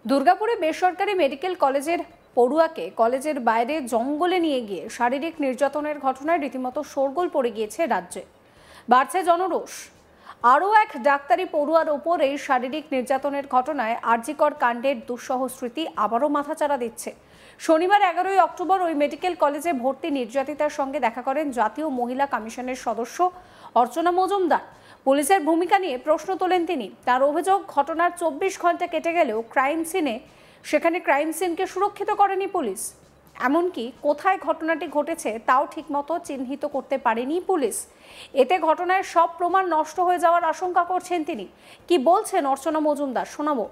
দুর্গাপুরে বেসরকারি মেডিকেল কলেজের পড়ুয়াকে কলেজের বাইরে জঙ্গলে নিয়ে গিয়ে শারীরিক নির্যাতনের ঘটনায় রীতিমতো শোরগোল পড়ে গিয়েছে রাজ্যে। বাড়ছে জনরোষ। আরও এক ডাক্তারি পড়ুয়ার ওপর এই শারীরিক নির্যাতনের ঘটনায় আরজিকর কাণ্ডের দুঃসহ স্মৃতি আবারও মাথাচাড়া দিচ্ছে। শনিবার 11ই অক্টোবর ওই মেডিকেল কলেজে ভর্তি নির্যাতিতার সঙ্গে দেখা করেন জাতীয় মহিলা কমিশনের সদস্য অর্চনা মজুমদার। পুলিশের ভূমিকা নিয়ে প্রশ্ন তোলেন তিনি। তার অভিযোগ, ঘটনার 24 ঘন্টা কেটে গেলেও সেখানে ক্রাইম সিনকে সুরক্ষিত করেনি পুলিশ। এমনকি কোথায় ঘটনাটি ঘটেছে তাও ঠিকমতো চিহ্নিত করতে পারেনি পুলিশ। এতে ঘটনার সব প্রমাণ নষ্ট হয়ে যাওয়ার আশঙ্কা করছেন তিনি। কি বলছেন অর্চনা মজুমদার, শোনাবো।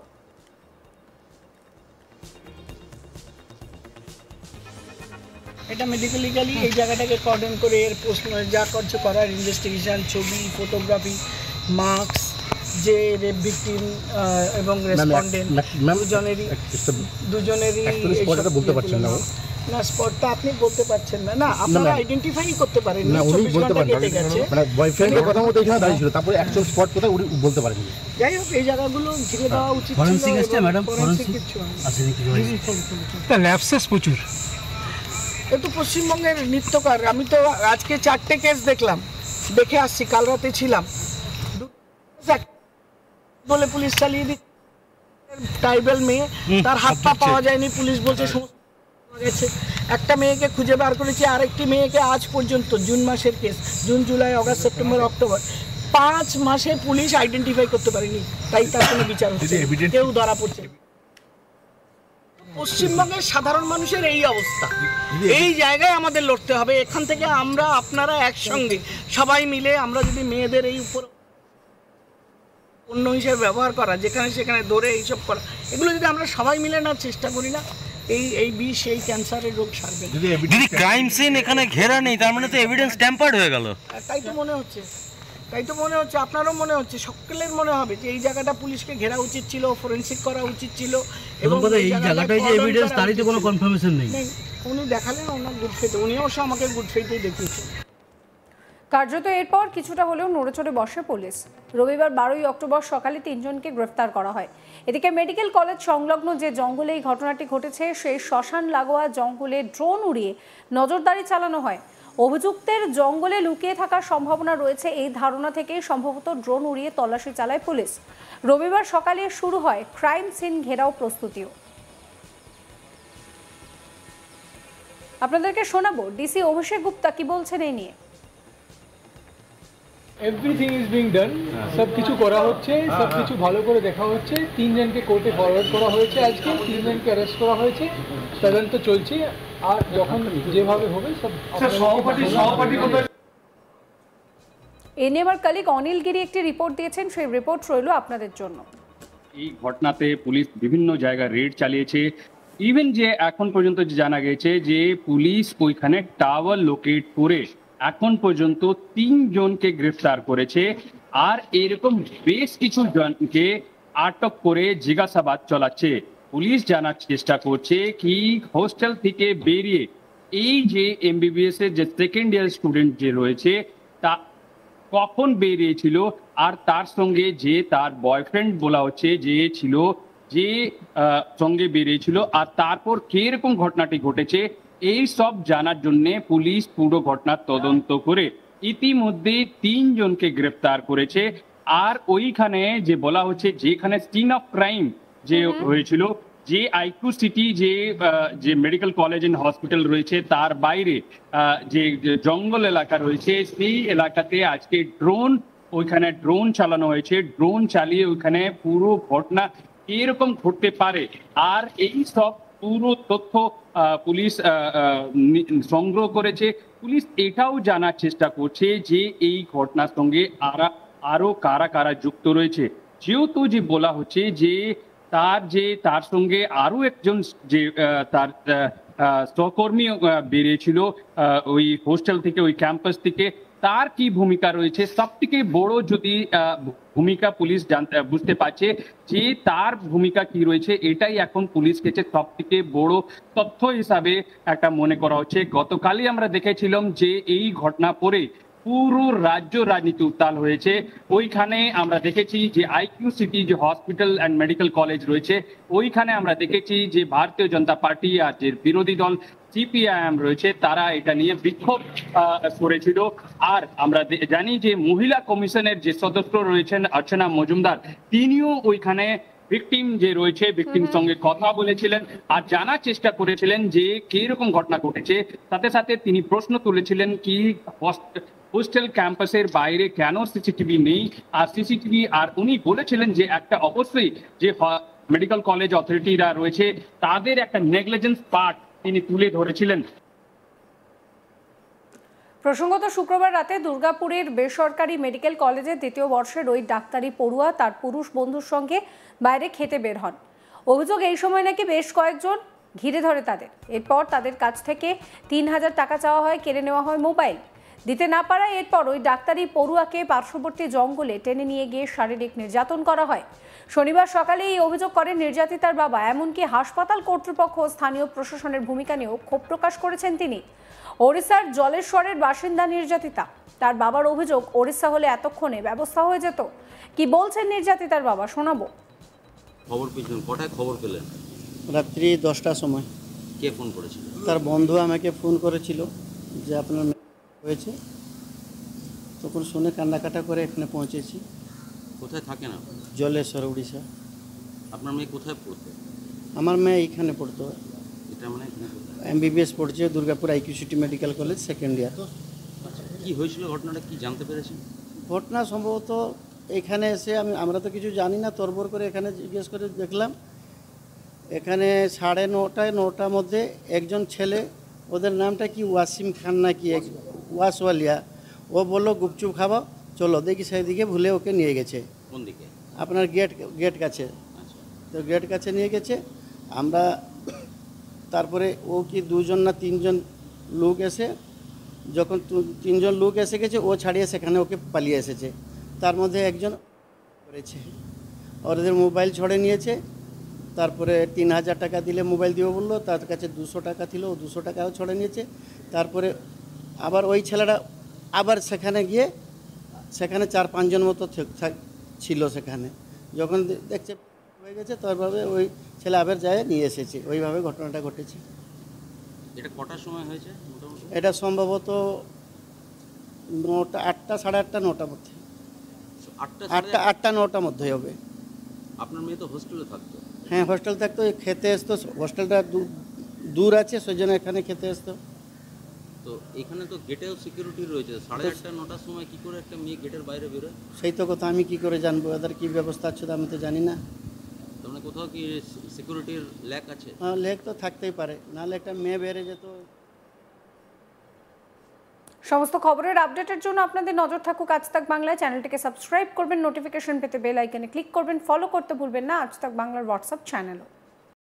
এটা মেডিকেলিক্যালি এই জায়গাটাকে কর্ডন করে এর পোস্ট যা করছে করার ইনভেস্টিগেশন, ছবি, ফটোগ্রাফি, মার্কস, যে রেপ ভিকটিম এবং রেসপন্ডেন্ট দুজনেরই বলতে পারছেন না না, স্পটটা আপনি বলতে পারছেন না, না আপনারা আইডেন্টিফাই করতে পারেন না। উনি বলতে পারেন মানে বয়ফ্রেন্ডের কথা মতো এখানে দাঁড়িয়ে ছিল, তারপরে অ্যাকচুয়াল স্পট কোথায় উনি বলতে পারেন। যাই হোক, এই জায়গাগুলো ঘিরে দেওয়া উচিত ছিল। ফরেনসিক আসছে ম্যাডাম, ফরেনসিক আসেনি কিছু ল্যাবসেস প্রচুর। তো পশ্চিমবঙ্গের নিত্যকার। আমি তো আজকে 4টে কেস দেখলাম, দেখে আসছি, কাল রাতে ছিলাম বলে পুলিশ চালিয়ে দিচ্ছে। ট্রাইবাল মেয়ে, তার হাত পা পাওয়া যায়নি, পুলিশ বলছে সমস্ত পাওয়া গেছে। একটা মেয়েকে খুঁজে বার করেছি, আরেকটি মেয়েকে আজ পর্যন্ত, জুন মাসের case, June, July, August, September, October, 5 মাসে পুলিশ আইডেন্টিফাই করতে পারেনি। তাই তার কোনো বিচার হচ্ছে, কেউ ধরা পড়ছে। পশ্চিমবঙ্গের সাধারণ মানুষের এই অবস্থা, এই জায়গায় আমাদের লড়তে হবে। এখান থেকে আমরা, আপনারা একসঙ্গে সবাই মিলে, আমরা যদি মেয়েদের এই উপর অন্য হিসেবে ব্যবহার করা, যেখানে সেখানে ধরে এইসব করা, এগুলো যদি আমরা সবাই মিলে না চেষ্টা করি না, এই বিষ, এই ক্যান্সারের রোগ সারবে। যদি ক্রাইম সিন এখানে ঘেরা নেই, তার মানে তো এভিডেন্স ট্যাম্পার্ড হয়ে গেল। তাই তো মনে হচ্ছে, আপনারও মনে হচ্ছে, সকলের মনে হবে যে এই জায়গাটা পুলিশকে ঘেরা উচিত ছিল, ফরেনসিক করা উচিত ছিল। এবং এই জায়গাটায় যে এভিডেন্স, তারই তো কোনো কনফার্মেশন নেই। উনি দেখালেন ওনার গুড ফেথে, উনি অবশ্য আমাকে গুড ফেথেই দেখিয়েছেন। কার্যত এরপর কিছুটা হলেও নড়েচড়ে বসে পুলিশ। রবিবার 12ই অক্টোবর সকালে 3 জনকে গ্রেফতার করা হয়। এদিকে মেডিকেল কলেজ সংলগ্ন যে জঙ্গলে এই ঘটনাটি ঘটেছে, সেই শ্মশান লাগোয়া জঙ্গলে ড্রোন উড়িয়ে নজরদারি চালানো হয়। অভিযুক্তের জঙ্গলে লুকিয়ে থাকার সম্ভাবনা রয়েছে, এই ধারণা থেকেই সম্ভবত ড্রোন উড়িয়ে তল্লাশি চালায় পুলিশ। রবিবার সকালে শুরু হয় ক্রাইম সিন ঘেরাও প্রস্তুতিও। আপনাদেরকে শোনাবো ডিসি অভিষেক গুপ্তা কি বলছেন এই নিয়ে। এভরিথিং ইজ বিং ডান, সব কিছু করা হচ্ছে, সব কিছু ভালো করে দেখা হচ্ছে। 3 জনকে কোর্টে ফরওয়ার্ড করা হয়েছে, আজকে 3 জনকে অ্যারেস্ট করা হয়েছে, তদন্ত চলছে। আর যখন যেভাবে হবে সব সহপাঠী এ নিয়ে আমার কলিগ অনিল গিরি একটি রিপোর্ট দিয়েছেন, সেই রিপোর্ট রইল আপনাদের জন্য। এই ঘটনাতে পুলিশ বিভিন্ন জায়গায় রেড চালিয়েছে। ইভেন যে এখন পর্যন্ত জানা গেছে যে পুলিশ ওইখানে টাওয়ার লোকেট করে এখন পর্যন্ত 3 জনকে গ্রেফতার করেছে। আর এরকম বেশ কিছু জনকে আটক করে জিজ্ঞাসাবাদ চালাচ্ছে। পুলিশ জানার চেষ্টা করছে কি হোস্টেল থেকে বেরিয়ে এই যে এমবিবিএস এর যে সেকেন্ড ইয়ার স্টুডেন্ট যে রয়েছে, তা কখন বেরিয়েছিল, আর তার সঙ্গে যে তার বয়ফ্রেন্ড বলা হচ্ছে যে ছিল, যে সঙ্গে বেরিয়েছিল, আর তারপর কিরকম ঘটনাটি ঘটেছে, এই সব জানার জন্য পুলিশ পুরো ঘটনার তদন্ত করে ইতিমধ্যে 3 জনকে গ্রেফতার করেছে। আর ওইখানে যে বলা হচ্ছে, যেখানে সিন অফ ক্রাইম যে হয়েছিল, যে আইকিউ সিটি যে মেডিকেল কলেজ এন্ড হসপিটাল রয়েছে, তার বাইরে যে জঙ্গল এলাকা রয়েছে, সেই এলাকাতে আজকে ওইখানে ড্রোন চালানো হয়েছে। ড্রোন চালিয়ে ওইখানে পুরো ঘটনা এরকম ঘটতে পারে, আর এই সব পুরো তথ্য পুলিশ সংগ্রহ করেছে। পুলিশ এটাও জানার চেষ্টা করছে যে এই ঘটনার সঙ্গে আরো কারা কারা যুক্ত রয়েছে। যেহেতু যে বলা হচ্ছে যে তার সঙ্গে আরো একজন যে তার সহকর্মী বেরিয়েছিল ওই হোস্টেল থেকে, ওই ক্যাম্পাস থেকে, তার কি ভূমিকা রয়েছে, সব থেকে বড় যদি ভূমিকা পুলিশ বুঝতে পারছে যে তার ভূমিকা কি রয়েছে, এটাই এখন পুলিশ কাছে সব থেকে বড় তথ্য হিসাবে একটা মনে করা হচ্ছে। গতকালই আমরা দেখেছিলাম যে এই ঘটনা পরে পুরো রাজ্য রাজনীতি উত্তাল হয়েছে। ওইখানে আমরা দেখেছি যে আইকিউ সিটি যে হসপিটাল অ্যান্ড মেডিকেল কলেজ রয়েছে, ওইখানে আমরা দেখেছি যে ভারতীয় জনতা পার্টি আর যে বিরোধী দল সিপিআইএম রয়েছে তারা এটা নিয়ে বিক্ষোভ করেছিল। আর আমরা জানি যে মহিলা কমিশনের যে সদস্য রয়েছেন অর্চনা মজুমদার, তিনিও ওইখানে ভিকটিম যে রয়েছে ভিকটিম সঙ্গে কথা বলেছিলেন আর জানার চেষ্টা করেছিলেন যে কিরকম ঘটনা ঘটেছে। সাথে সাথে তিনি প্রশ্ন তুলেছিলেন কি হোস্টেল ক্যাম্পাসের বাইরে কেন সিসিটিভি নেই আর সিসিটিভি, আর উনি বলেছিলেন যে একটা অবশ্যই যে মেডিকেল কলেজ অথরিটিরা রয়েছে তাদের একটা নেগলিজেন্স পার্ট তিনি তুলে ধরেছিলেন। প্রসঙ্গত শুক্রবার রাতে দুর্গাপুরের বেসরকারি মেডিকেল কলেজের দ্বিতীয় বর্ষের ওই ডাক্তারি পড়ুয়া তার পুরুষ বন্ধুর সঙ্গে বাইরে খেতে বের হন। অভিযোগ এই সময় নাকি বেশ কয়েকজন ঘিরে ধরে তাদের। এরপর তাদের কাছ থেকে ৩,০০০ টাকা চাওয়া হয়, কেড়ে নেওয়া হয় মোবাইল। দিতে না পারায় এরপর ওই ডাক্তারি পড়ুয়াকে পার্শ্ববর্তী জঙ্গলে টেনে নিয়ে গিয়ে শারীরিক নির্যাতন করা হয়। শনিবার সকালে এই অভিযোগ করেন নির্যাতিতার বাবা। এমনকি হাসপাতাল কর্তৃপক্ষ ও স্থানীয় প্রশাসনের ভূমিকা নিয়েও ক্ষোভ প্রকাশ করেছেন তিনি। ওড়িশার জলেশ্বরের বাসিন্দা নির্যাতিতা। তার বাবার অভিযোগ, ওড়িশা হলে এতক্ষণে ব্যবস্থা হয়ে যেত। কি বলছেন নির্যাতিতার বাবা, শোনাবো। খবর পেয়েছেন, কটায় খবর পেলেন? রাত্রি 10টার সময়। কে ফোন করেছিল? তার বন্ধু আমাকে ফোন করেছিল যে আপনার হয়েছে। তখন শুনে কান্নাকাটা করে এখানে পৌঁছেছি। কোথায় থাকেন আপনি? জলেশ্বর, উড়িষ্যা। আপনার মেয়ে কোথায় পড়তো? আমার মেয়ে এইখানে পড়তো, এটা মানে এখানে কোথায়? MBBS পড়ছে Durgapur IQ city medical college, second year. কি হয়েছিল ঘটনাটা, কি জানতে পেরেছেন? ঘটনা সম্ভবত এখানে এসে আমরা তো কিছু জানি না, তরবর করে এখানে জিজ্ঞেস করে দেখলাম। এখানে 9:30 9টার মধ্যে একজন ছেলে, ওদের নামটা কি ওয়াসিম খান না কি, ওয়াসওয়ালিয়া, ও বললো গুপচুপ খাবো চলো, দেখি সেদিকে ভুলে ওকে নিয়ে গেছে। কোন দিকে? আপনার গেট কাছে। তো গেট কাছে নিয়ে গেছে। আমরা তারপরে ও কি 2জন না 3জন লোক এসে, যখন 3জন লোক এসে গেছে ও ছাড়িয়ে সেখানে ওকে পালিয়ে এসেছে। তার মধ্যে একজন করেছে, ওদের মোবাইল ছড়ে নিয়েছে। তারপরে 3,000 টাকা দিলে মোবাইল দিব বললো, তার কাছে 200 টাকা ছিল, ও 200 টাকাও ছড়ে নিয়েছে। তারপরে আবার ওই ছেলেটা আবার সেখানে গিয়ে সেখানে 4-5 জন মতো ছিল সেখানে। যখন দেখছে হয়ে গেছে তারভাবে ওই ছেলে আবার যায় নিয়ে এসেছে। ওইভাবে ঘটনাটা ঘটেছে। এটা কটার সময় হয়েছে মোটামুটি? এটা সম্ভবত 9টা 8টা 8:30 9টার মধ্যে। 8টা 9টার মধ্যে হবে। আপনার মেয়ে তো হোস্টেলে থাকতো? হ্যাঁ, হোস্টেল থাকতো, খেতে আসতো। হোস্টেলটা দূর আছে, সেই জন্য এখানে খেতে আসতো। তো এখানে তো গেটেও সিকিউরিটি রয়েছে, 8:30 9টার সময় কি করে একটা মেয়ে গেটের বাইরে বেরোয়? সেই তো কথা, আমি কি করে জানবো এদের কি ব্যবস্থা আছে, আমি তো জানি না। মানে কোথাও কি সিকিউরিটির ল্যাক আছে? হ্যাঁ, ল্যাক তো থাকতেই পারে, নাহলে একটা মেয়ে বেড়ে যেত। সমস্ত খবরের আপডেটের জন্য আপনাদের নজর থাকুক আজ তাক বাংলায়। চ্যানেলটিকে সাবস্ক্রাইব করবেন, নোটিফিকেশন পেতে বেল আইকনে ক্লিক করবেন, ফলো করতে ভুলবেন না আজ তাক বাংলার হোয়াটসঅ্যাপ চ্যানেলও।